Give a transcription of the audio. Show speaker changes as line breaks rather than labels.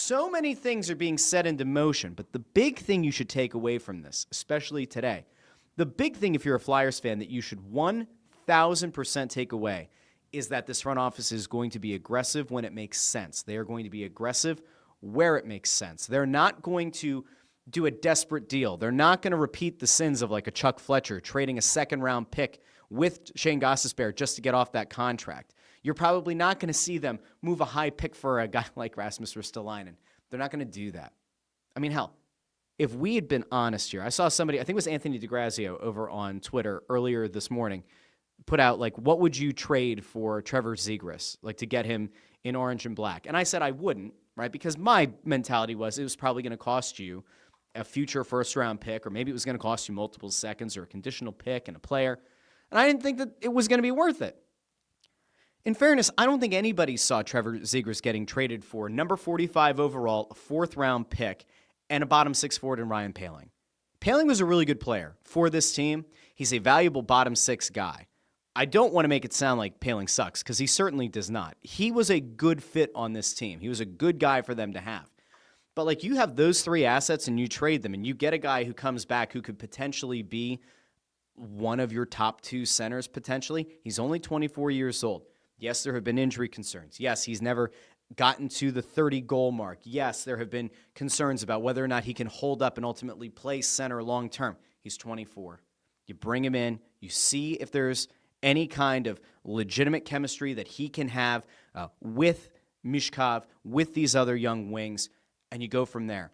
So many things are being set into motion, but the big thing you should take away from this, especially today, the big thing if you're a Flyers fan that you should 1,000% take away is that this front office is going to be aggressive when it makes sense. They are going to be aggressive where it makes sense. They're not going to do a desperate deal. They're not going to repeat the sins of like a Chuck Fletcher trading a second-round pick with Shane Gostisbehere just to get off that contract. You're probably not going to see them move a high pick for a guy like Rasmus Ristolainen. They're not going to do that. I mean, hell, if we had been honest here, I saw somebody, I think it was Anthony DeGrazio over on Twitter earlier this morning, put out, like, what would you trade for Trevor Zegras, like, to get him in orange and black? And I said I wouldn't, right, because my mentality was it was probably going to cost you a future first-round pick, or maybe it was going to cost you multiple seconds or a conditional pick and a player. And I didn't think that it was going to be worth it. In fairness, I don't think anybody saw Trevor Zegras getting traded for number 45 overall, a fourth-round pick, and a bottom six forward in Ryan Poehling. Poehling was a really good player for this team. He's a valuable bottom six guy. I don't want to make it sound like Poehling sucks, because he certainly does not. He was a good fit on this team. He was a good guy for them to have. But, like, you have those three assets and you trade them, and you get a guy who comes back who could potentially be one of your top two centers potentially. He's only 24 years old. Yes, there have been injury concerns. Yes, he's never gotten to the 30-goal mark. Yes, there have been concerns about whether or not he can hold up and ultimately play center long term. He's 24. You bring him in. You see if there's any kind of legitimate chemistry that he can have with Mishkov, with these other young wings, and you go from there.